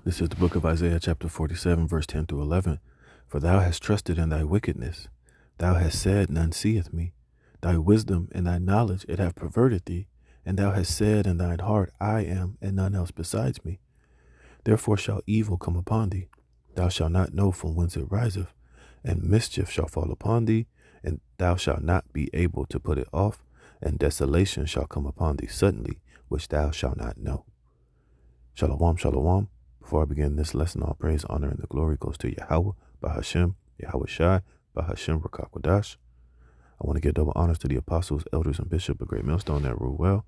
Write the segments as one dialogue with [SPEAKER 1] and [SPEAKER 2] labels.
[SPEAKER 1] This is the book of Isaiah chapter 47, verse 10 through 11. For thou hast trusted in thy wickedness. Thou hast said, none seeth me. Thy wisdom and thy knowledge it have perverted thee. And thou hast said in thine heart, I am, and none else besides me. Therefore shall evil come upon thee. Thou shalt not know from whence it riseth. And mischief shall fall upon thee, and thou shalt not be able to put it off. And desolation shall come upon thee suddenly, which thou shalt not know. Shalom, shalom. Before I begin this lesson, all praise, honor, and the glory goes to Yahweh, Bahashem, Yahweh Shai, Bahashem, Rakakwadash. I want to give double honors to the apostles, elders, and bishop of Great Millstone that rule well.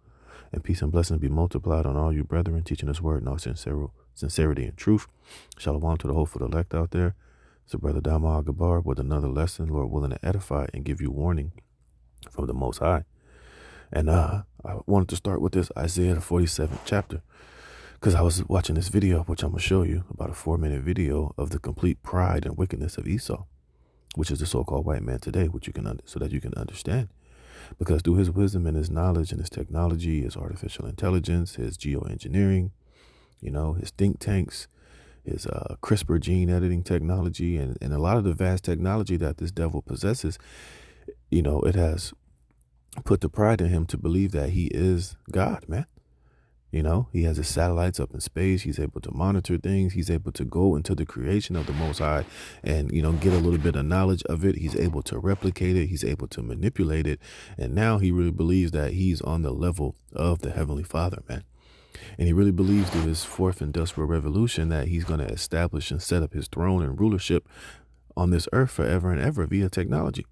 [SPEAKER 1] And peace and blessings be multiplied on all you brethren, teaching this word in all sincerity and truth. Shalom to the hopeful elect out there. It's the brother Dama Gabar with another lesson, Lord willing to edify and give you warning from the Most High. And I wanted to start with this Isaiah the 47th chapter, because I was watching this video, which I'm going to show you, about a 4-minute video of the complete pride and wickedness of Esau, which is the so-called white man today, which you can so that you can understand. Because through his wisdom and his knowledge and his technology, his artificial intelligence, his geoengineering, his think tanks, his CRISPR gene editing technology, and a lot of the vast technology that this devil possesses, it has put the pride in him to believe that he is God, man. He has his satellites up in space. He's able to monitor things. He's able to go into the creation of the Most High and, get a little bit of knowledge of it. He's able to replicate it. He's able to manipulate it. And now he really believes that he's on the level of the Heavenly Father, man. And he really believes through his fourth industrial revolution that he's going to establish and set up his throne and rulership on this earth forever and ever via technology,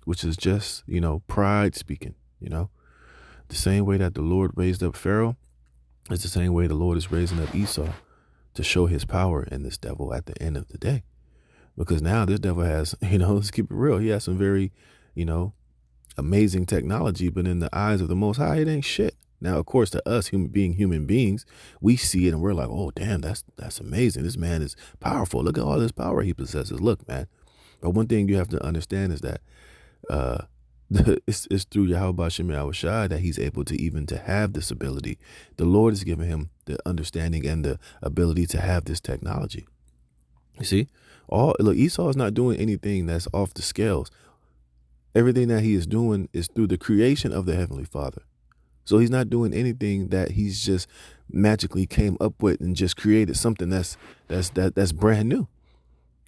[SPEAKER 1] which is just, pride speaking, the same way that the Lord raised up Pharaoh. It's the same way the Lord is raising up Esau to show his power in this devil at the end of the day. Because now this devil has, let's keep it real. He has some very, amazing technology, but in the eyes of the Most High, it ain't shit. Now, of course, to us, human beings, we see it and we're like, oh, damn, that's amazing. This man is powerful. Look at all this power he possesses. Look, man. But one thing you have to understand is that it's through Yahweh Bashem Yahweh Shai that he's able to even to have this ability. The Lord has given him the understanding and the ability to have this technology. You see, Esau is not doing anything that's off the scales. Everything that he is doing is through the creation of the Heavenly Father. So he's not doing anything that he's just magically came up with and just created something that's brand new.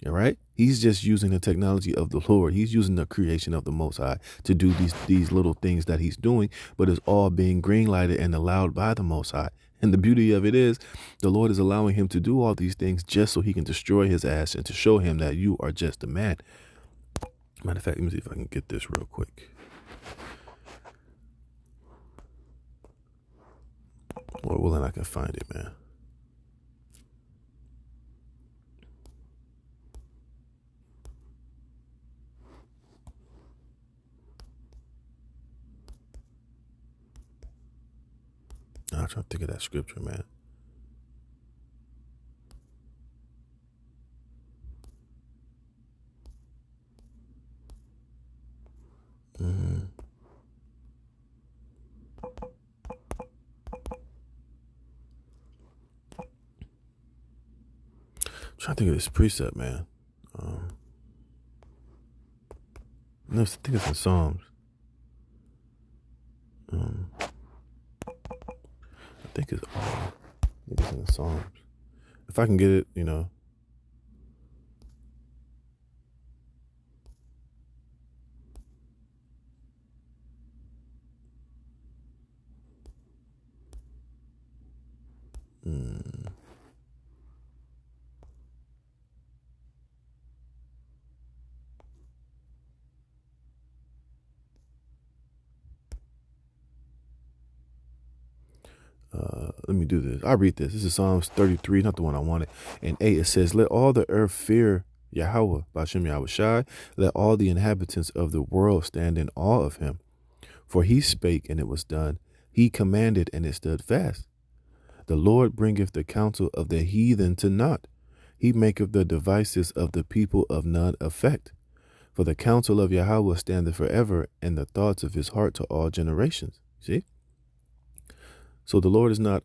[SPEAKER 1] All right. He's just using the technology of the Lord. He's using the creation of the Most High to do these little things that he's doing, but it's all being green lighted and allowed by the Most High. And the beauty of it is the Lord is allowing him to do all these things just so he can destroy his ass and to show him that you are just a man. Matter of fact, let me see if I can get this real quick. Lord willing, I can find it, man. I'm trying to think of that scripture, man. Trying to think of this precept, man. I think it's in Psalms. I think it's in the Psalms. If I can get it, let me do this. I'll read this. This is Psalms 33, not the one I wanted. And 8, it says, let all the earth fear Yahweh, Bashem Yahweh Shai. Let all the inhabitants of the world stand in awe of him. For he spake, and it was done. He commanded, and it stood fast. The Lord bringeth the counsel of the heathen to naught. He maketh the devices of the people of none effect. For the counsel of Yahweh standeth forever, and the thoughts of his heart to all generations. See? So the Lord is not,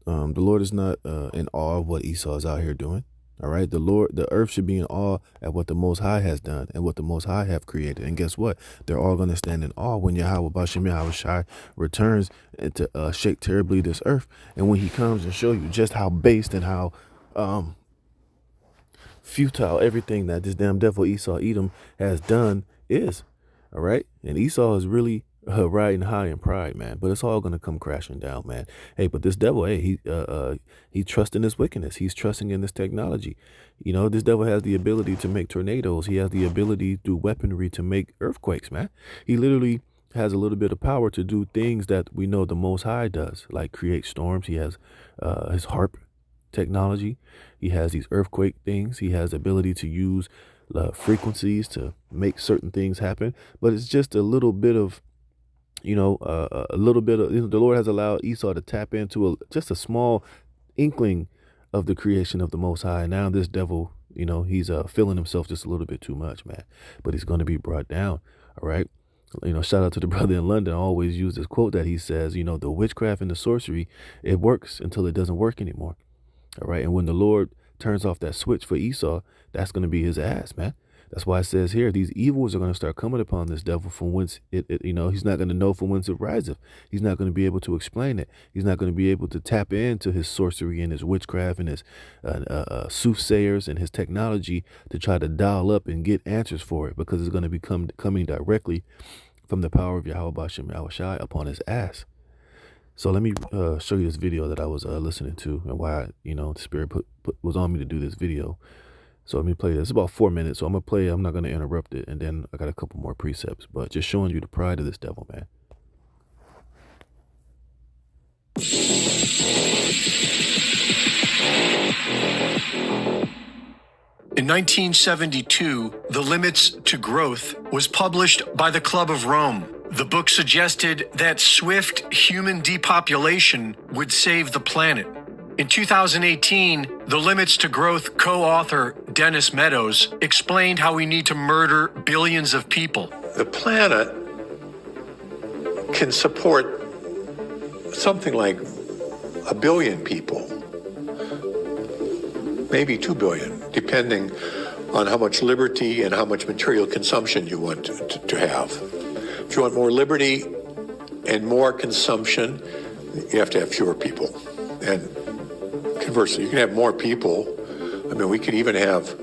[SPEAKER 1] The Lord is not in awe of what Esau is out here doing. All right. The earth should be in awe at what the Most High has done and what the Most High have created. And guess what? They're all going to stand in awe when Yahweh Bashem Yahweh Shai returns to shake terribly this earth. And when he comes and show you just how based and how futile everything that this damn devil Esau Edom has done is. All right. And Esau is really riding high in pride, man. But it's all gonna come crashing down, man. Hey, but this devil, hey, he trusts in his wickedness. He's trusting in this technology. You know, this devil has the ability to make tornadoes. He has the ability through weaponry to make earthquakes, man. He literally has a little bit of power to do things that we know the Most High does, like create storms. He has his harp technology. He has these earthquake things. He has the ability to use frequencies to make certain things happen. But it's just a little bit of, a little bit of, the Lord has allowed Esau to tap into just a small inkling of the creation of the Most High. And now this devil, he's feeling himself just a little bit too much, man. But he's going to be brought down. All right. Shout out to the brother in London. I always use this quote that he says, the witchcraft and the sorcery, it works until it doesn't work anymore. All right. And when the Lord turns off that switch for Esau, that's going to be his ass, man. That's why it says here, these evils are going to start coming upon this devil from whence he's not going to know from whence it riseth. He's not going to be able to explain it. He's not going to be able to tap into his sorcery and his witchcraft and his soothsayers and his technology to try to dial up and get answers for it, because it's going to be coming directly from the power of Yahweh Bashem Yahweh Shai upon his ass. So let me show you this video that I was listening to, and why, the Spirit was on me to do this video. So let me play this. It's about 4 minutes, so I'm going to play. I'm not going to interrupt it, and then I got a couple more precepts, but just showing you the pride of this devil, man.
[SPEAKER 2] In 1972, The Limits to Growth was published by the Club of Rome. The book suggested that swift human depopulation would save the planet. In 2018, The Limits to Growth co-author Dennis Meadows explained how we need to murder billions of people.
[SPEAKER 3] The planet can support something like 1 billion people, maybe 2 billion, depending on how much liberty and how much material consumption you want to have. If you want more liberty and more consumption, you have to have fewer people. And conversely, you can have more people. I mean, we could even have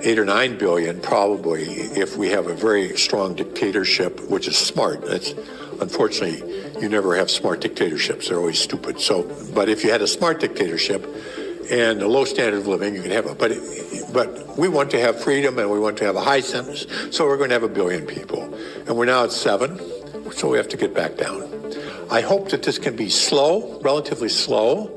[SPEAKER 3] 8 or 9 billion, probably, if we have a very strong dictatorship, which is smart. That's, unfortunately, you never have smart dictatorships. They're always stupid. But if you had a smart dictatorship and a low standard of living, you can have it. But we want to have freedom, and we want to have a high sentence, so we're going to have 1 billion people. And we're now at 7, so we have to get back down. I hope that this can be slow, relatively slow,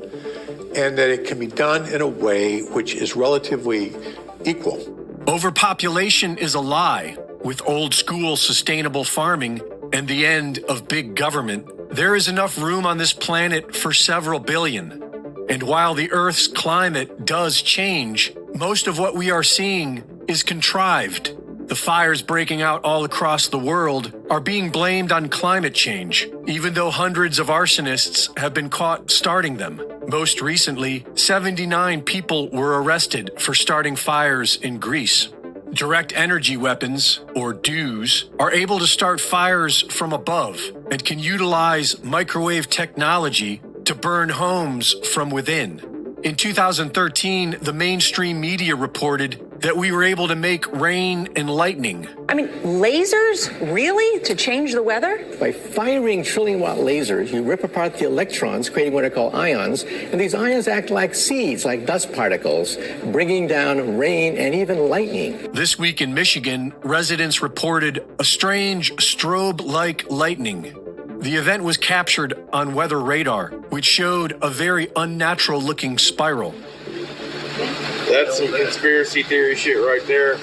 [SPEAKER 3] and that it can be done in a way which is relatively equal.
[SPEAKER 2] Overpopulation is a lie. With old school sustainable farming and the end of big government, there is enough room on this planet for several billion. And while the Earth's climate does change, most of what we are seeing is contrived. The fires breaking out all across the world are being blamed on climate change, even though hundreds of arsonists have been caught starting them. Most recently, 79 people were arrested for starting fires in Greece. Direct energy weapons, or DEWs, are able to start fires from above and can utilize microwave technology to burn homes from within. In 2013, the mainstream media reported that we were able to make rain and lightning.
[SPEAKER 4] I mean, lasers? Really? To change the weather?
[SPEAKER 5] By firing trillion-watt lasers, you rip apart the electrons, creating what are called ions, and these ions act like seeds, like dust particles, bringing down rain and even lightning.
[SPEAKER 2] This week in Michigan, residents reported a strange strobe-like lightning. The event was captured on weather radar, which showed a very unnatural-looking spiral.
[SPEAKER 6] That's some conspiracy theory shit right there.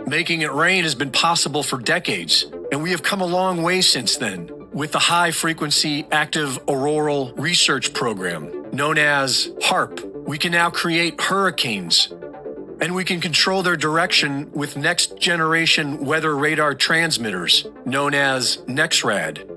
[SPEAKER 2] Making it rain has been possible for decades, and we have come a long way since then. With the High Frequency Active Auroral Research Program, known as HARP, we can now create hurricanes, and we can control their direction with next-generation weather radar transmitters, known as NEXRAD.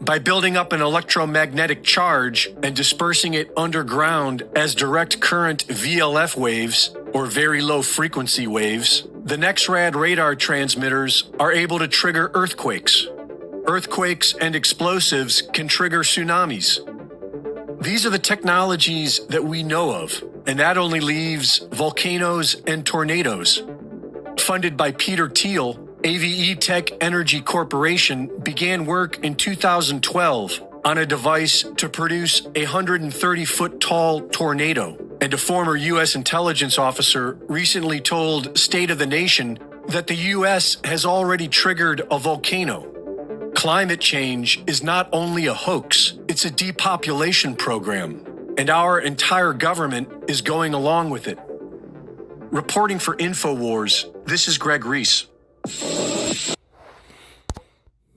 [SPEAKER 2] by building up an electromagnetic charge and dispersing it underground as direct current VLF waves, or very low frequency waves, the NEXRAD radar transmitters are able to trigger earthquakes. Earthquakes and explosives can trigger tsunamis. These are the technologies that we know of, and that only leaves volcanoes and tornadoes. Funded by Peter Thiel, AVE Tech Energy Corporation began work in 2012 on a device to produce a 130-foot tall tornado. And a former U.S. intelligence officer recently told State of the Nation that the U.S. has already triggered a volcano. Climate change is not only a hoax, it's a depopulation program, and our entire government is going along with it. Reporting for InfoWars, this is Greg Reese.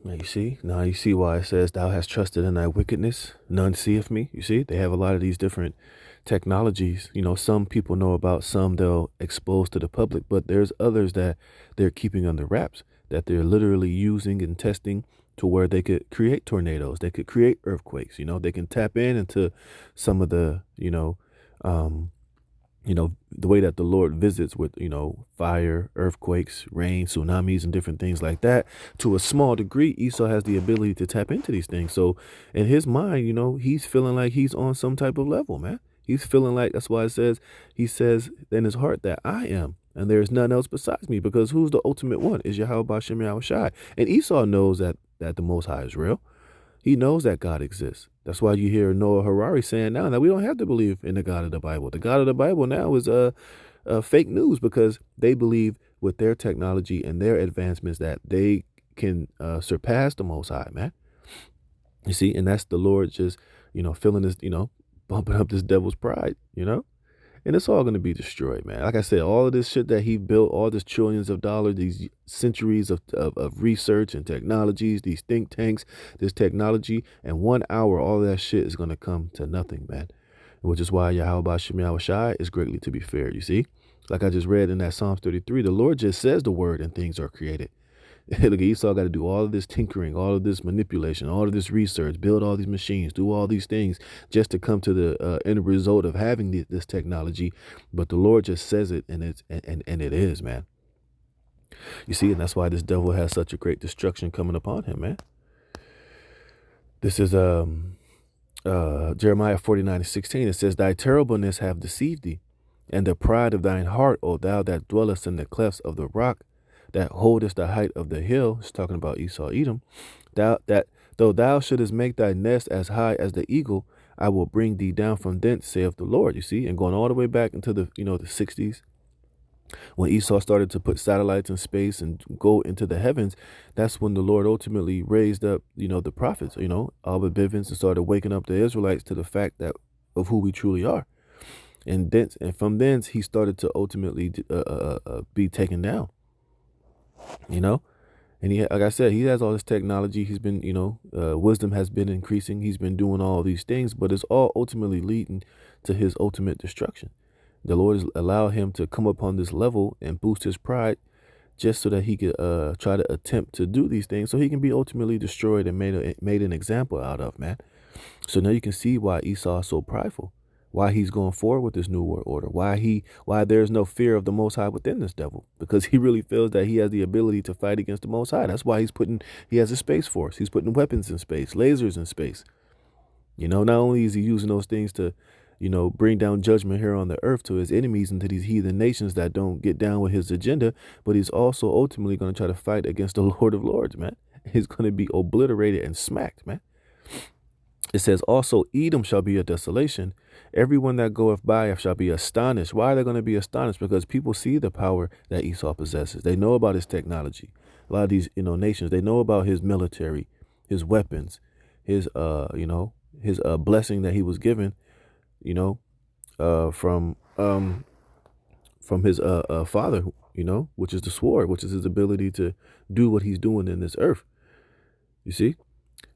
[SPEAKER 1] Now you see why it says, thou hast trusted in thy wickedness, none seeth me. You see, they have a lot of these different technologies. Some people know about, some they'll expose to the public, but there's others that they're keeping under wraps, that they're literally using and testing to where they could create tornadoes, they could create earthquakes. They can tap into some of the, the way that the Lord visits with, fire, earthquakes, rain, tsunamis, and different things like that. To a small degree, Esau has the ability to tap into these things. So in his mind, he's feeling like he's on some type of level, man. He's feeling like, that's why he says in his heart that I am, and there is none else besides me, because who's the ultimate one? Is Yahweh B'Shem Yahweh Shai. And Esau knows that the Most High is real. He knows that God exists. That's why you hear Noah Harari saying now that we don't have to believe in the God of the Bible. The God of the Bible now is fake news, because they believe with their technology and their advancements that they can surpass the Most High, man. You see, and that's the Lord just, feeling this, bumping up this devil's pride, and it's all going to be destroyed, man. Like I said, all of this shit that he built, all this trillions of dollars, these centuries of research and technologies, these think tanks, this technology, in 1 hour, all of that shit is going to come to nothing, man. Which is why Yahweh B'Shem Yahweh Shai is greatly to be feared, you see? Like I just read in that Psalms 33, the Lord just says the word and things are created. Look, Esau got to do all of this tinkering, all of this manipulation, all of this research, build all these machines, do all these things just to come to the end result of having this technology. But the Lord just says it, and it is, man. You see, and that's why this devil has such a great destruction coming upon him, man. This is Jeremiah 49:16. It says, thy terribleness have deceived thee, and the pride of thine heart, O thou that dwellest in the clefts of the rock, that holdest the height of the hill. It's talking about Esau, Edom. That though thou shouldest make thy nest as high as the eagle, I will bring thee down from thence, saith the Lord. You see, and going all the way back into the the 60s, when Esau started to put satellites in space and go into the heavens, that's when the Lord ultimately raised up, the prophets, Albert Bivens, and started waking up the Israelites to the fact that of who we truly are. And from thence, he started to ultimately be taken down. And he, like I said, he has all this technology. He's been, wisdom has been increasing. He's been doing all these things, but it's all ultimately leading to his ultimate destruction. The Lord has allowed him to come upon this level and boost his pride just so that he could try to attempt to do these things so he can be ultimately destroyed and made an example out of, man. So now you can see why Esau is so prideful, why he's going forward with this new world order, why there's no fear of the Most High within this devil, because he really feels that he has the ability to fight against the Most High. That's why he has a space force. He's putting weapons in space, lasers in space. Not only is he using those things to, bring down judgment here on the earth to his enemies and to these heathen nations that don't get down with his agenda, but he's also ultimately going to try to fight against the Lord of Lords, man. He's going to be obliterated and smacked, man. It says, also Edom shall be a desolation. Everyone that goeth by shall be astonished. Why are they going to be astonished? Because people see the power that Esau possesses. They know about his technology. A lot of these, nations, they know about his military, his weapons, his blessing that he was given, from his father, which is the sword, which is his ability to do what he's doing in this earth. You see?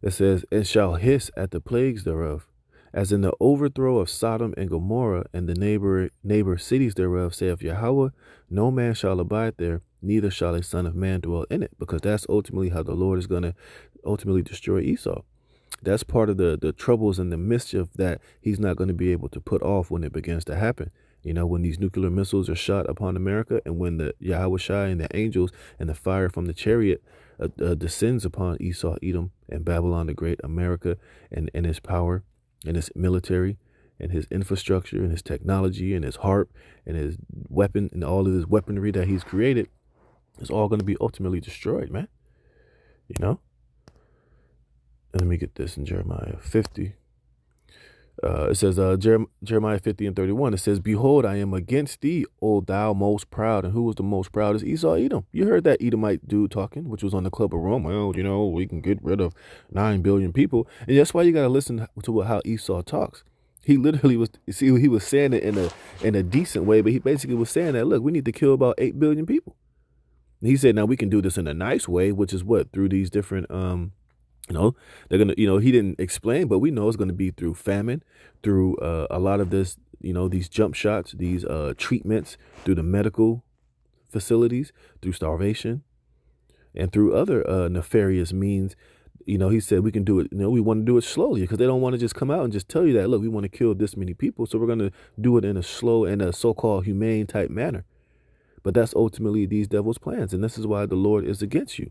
[SPEAKER 1] It says, and shall hiss at the plagues thereof, as in the overthrow of Sodom and Gomorrah and the neighbor cities thereof, saith Yahweh, no man shall abide there, neither shall a son of man dwell in it. Because that's ultimately how the Lord is going to ultimately destroy Esau. That's part of the troubles and the mischief that he's not going to be able to put off when it begins to happen. You know, when these nuclear missiles are shot upon America, and when the Yahweh Shai and the angels and the fire from the chariot descends upon Esau, Edom, and Babylon the Great, America, and his power and his military and his infrastructure and his technology and his harp and his weapon and all of his weaponry that he's created, is all going to be ultimately destroyed, man. You know? And let me get this in Jeremiah 50. It says, Jeremiah 50 and 31, it says, behold, I am against thee, O thou most proud. And who was the most proud? Is Esau, Edom. You heard that Edomite dude talking, which was on the Club of Rome. Well, you know, we can get rid of 9 billion people. And that's why you got to listen to how Esau talks. He literally was, see, he was saying it in a decent way, but he basically was saying that, look, we need to kill about 8 billion people. And he said, now we can do this in a nice way, which is what? Through these different, you know, they're going to, you know, he didn't explain, but we know it's going to be through famine, through a lot of this, you know, these jump shots, these treatments, through the medical facilities, through starvation, and through other nefarious means. You know, he said we can do it, you know, we want to do it slowly, because they don't want to just come out and just tell you that, look, we want to kill this many people. So we're going to do it in a slow and a so-called humane type manner. But that's ultimately these devils' plans. And this is why the Lord is against you.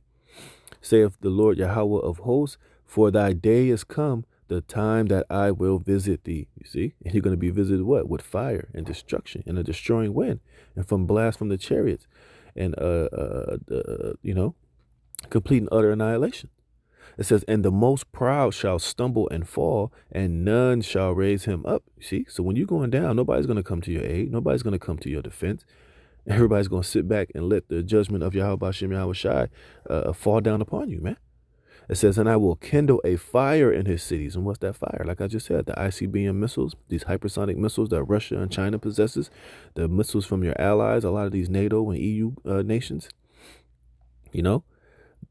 [SPEAKER 1] Saith the Lord Yahweh of hosts, for thy day is come, the time that I will visit thee. You see? And you're going to be visited what? With fire and destruction and a destroying wind, and from blast from the chariots, and you know, complete and utter annihilation. It says, and the most proud shall stumble and fall, and none shall raise him up. You see? So when you're going down, nobody's going to come to your aid. Nobody's going to come to your defense. Everybody's going to sit back and let the judgment of Yahweh Hashem Yahweh Shai fall down upon you, man. It says, and I will kindle a fire in his cities. And what's that fire? Like I just said, the ICBM missiles, these hypersonic missiles that Russia and China possesses, the missiles from your allies, a lot of these NATO and EU nations. You know,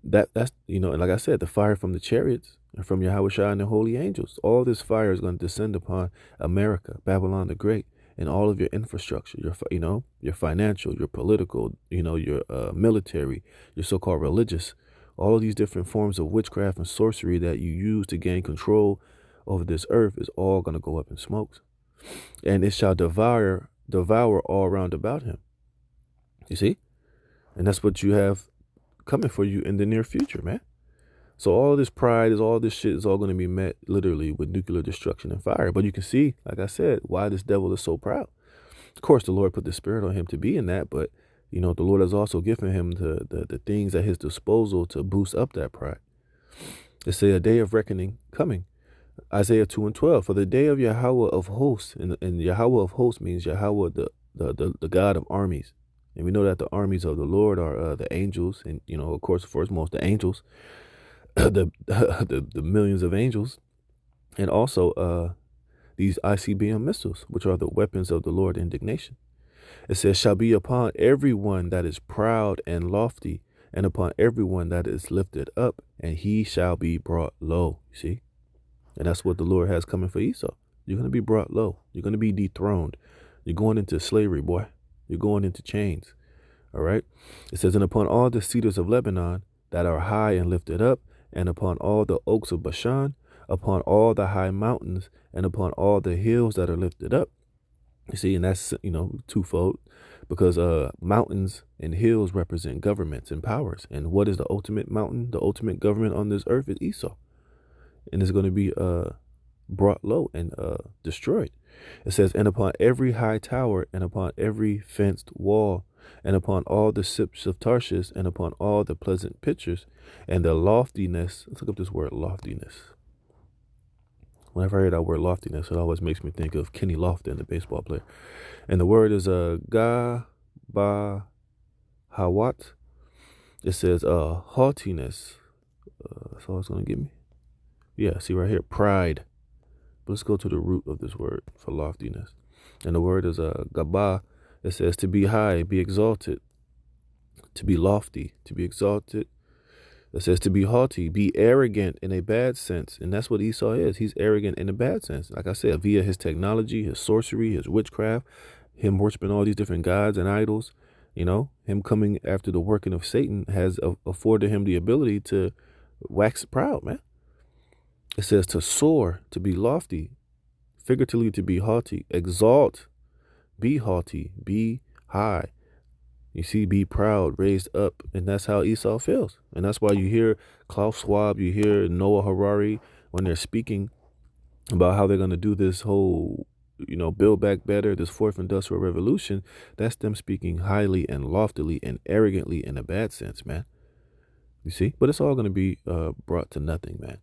[SPEAKER 1] that's, you know, and like I said, the fire from the chariots and from Yahweh Shai and the holy angels. All this fire is going to descend upon America, Babylon the Great, and all of your infrastructure, your, you know, your financial, your political, you know, your military, your so-called religious, all of these different forms of witchcraft and sorcery that you use to gain control over this earth is all going to go up in smokes. And it shall devour all round about him. You see? And that's what you have coming for you in the near future, man. So all this pride is, all this shit is all going to be met literally with nuclear destruction and fire. But you can see, like I said, why this devil is so proud. Of course, the Lord put the spirit on him to be in that, but, you know, the Lord has also given him the things at his disposal to boost up that pride. It says a day of reckoning coming. Isaiah 2 and 12, for the day of Yahweh of hosts, and Yahweh of hosts means Yahweh, the God of armies. And we know that the armies of the Lord are the angels, and, you know, of course, first most the angels. the millions of angels, and also these ICBM missiles, which are the weapons of the Lord indignation. It says, shall be upon everyone that is proud and lofty, and upon everyone that is lifted up, and he shall be brought low. You see? And that's what the Lord has coming for Esau. You're going to be brought low. You're going to be dethroned. You're going into slavery, boy. You're going into chains. All right? It says, and upon all the cedars of Lebanon that are high and lifted up, and upon all the oaks of Bashan, upon all the high mountains, and upon all the hills that are lifted up. You see, and that's, you know, twofold, because mountains and hills represent governments and powers. And what is the ultimate mountain? The ultimate government on this earth is Esau. And it's going to be brought low and destroyed. It says, and upon every high tower, and upon every fenced wall, and upon all the ships of Tarshish, and upon all the pleasant pictures, and the loftiness. Let's look up this word, loftiness. Whenever I hear that word loftiness, it always makes me think of Kenny Lofton, the baseball player. And the word is Gabahawat. It says haughtiness. That's all it's going to give me. Yeah, see right here, pride. But let's go to the root of this word for loftiness. And the word is Gabah. It says to be high, be exalted, to be lofty, to be exalted. It says to be haughty, be arrogant in a bad sense. And that's what Esau is. He's arrogant in a bad sense. Like I said, via his technology, his sorcery, his witchcraft, him worshiping all these different gods and idols, you know, him coming after the working of Satan has afforded him the ability to wax proud, man. It says to soar, to be lofty, figuratively to be haughty, exalt, be haughty, be high. You see, be proud, raised up, and that's how Esau feels. And that's why you hear Klaus Schwab, you hear Noah Harari when they're speaking about how they're going to do this whole, build back better, this fourth industrial revolution. That's them speaking highly and loftily and arrogantly in a bad sense, man. You see, but it's all going to be brought to nothing, man.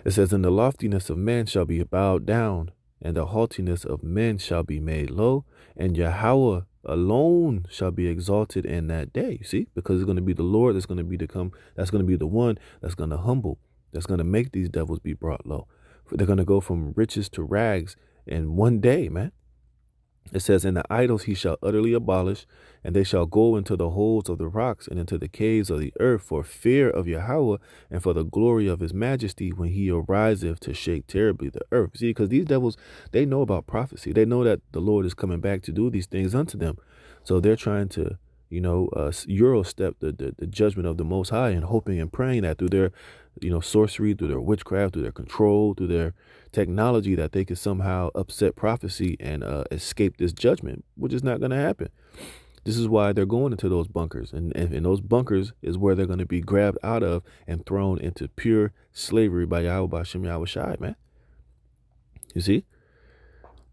[SPEAKER 1] It says, and the loftiness of man shall be bowed down, and the haughtiness of men shall be made low, and Yahweh alone shall be exalted in that day. You see, because it's going to be the Lord that's going to be that's going to be the one that's going to humble, that's going to make these devils be brought low. They're going to go from riches to rags in one day, man. It says, and the idols he shall utterly abolish, and they shall go into the holes of the rocks and into the caves of the earth for fear of Yahweh and for the glory of his majesty when he ariseth to shake terribly the earth. See, because these devils, they know about prophecy. They know that the Lord is coming back to do these things unto them. So they're trying to, Euro step the judgment of the Most High and hoping and praying that through their, sorcery, through their witchcraft, through their control, through their technology, that they could somehow upset prophecy and escape this judgment, which is not going to happen. This is why they're going into those bunkers. And those bunkers is where they're going to be grabbed out of and thrown into pure slavery by Yahweh Bashem Yahweh Shai, man. You see?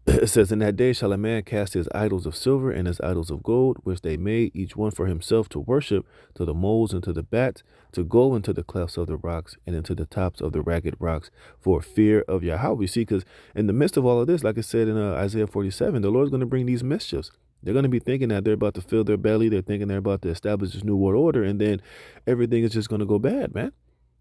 [SPEAKER 1] It says, in that day shall a man cast his idols of silver and his idols of gold, which they made each one for himself to worship, to the moles and to the bats, to go into the clefts of the rocks and into the tops of the ragged rocks for fear of Yahweh. You see, because in the midst of all of this, like I said in Isaiah 47, the Lord's going to bring these mischiefs. They're going to be thinking that they're about to fill their belly. They're thinking they're about to establish this new world order. And then everything is just going to go bad, man.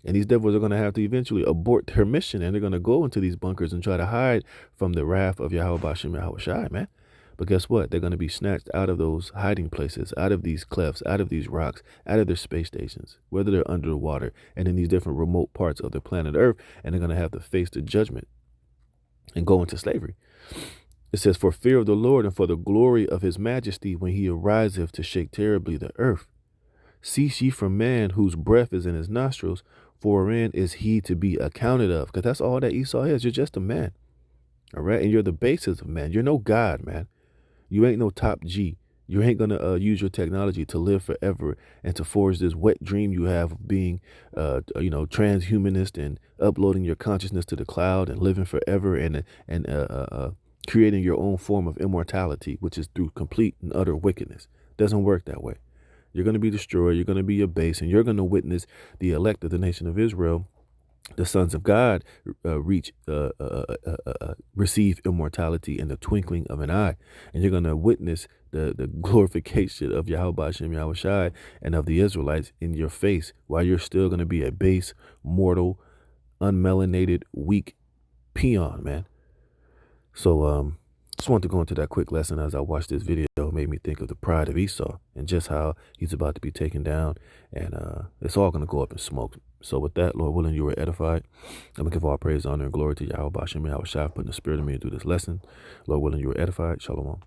[SPEAKER 1] And these devils are going to have to eventually abort their mission, and they're going to go into these bunkers and try to hide from the wrath of Yahweh Bashem Yahweh Shai, man. But guess what? They're going to be snatched out of those hiding places, out of these clefts, out of these rocks, out of their space stations, whether they're under the water and in these different remote parts of the planet Earth, and they're going to have to face the judgment and go into slavery. It says, for fear of the Lord and for the glory of his majesty when he ariseth to shake terribly the earth. Cease ye from man whose breath is in his nostrils, for wherein is he to be accounted of? Because that's all that Esau is. You're just a man. All right. And you're the basis of man. You're no God, man. You ain't no top G. You ain't going to use your technology to live forever and to forge this wet dream you have of being, transhumanist and uploading your consciousness to the cloud and living forever and creating your own form of immortality, which is through complete and utter wickedness. Doesn't work that way. You're going to be destroyed. You're going to be abased, and you're going to witness the elect of the nation of Israel, the sons of God, receive immortality in the twinkling of an eye. And you're going to witness the glorification of Yahweh Bashem Yahweh Shai and of the Israelites in your face, while you're still going to be a base, mortal, unmelanated, weak peon, man. So, just wanted to go into that quick lesson as I watched this video. It made me think of the pride of Esau and just how he's about to be taken down, and it's all going to go up in smoke. So with that, Lord willing, you were edified. I'm going to give all praise, honor, and glory to Yahweh Bashem Yahweh Shai for putting the spirit in me to do this lesson. Lord willing, you were edified. Shalom.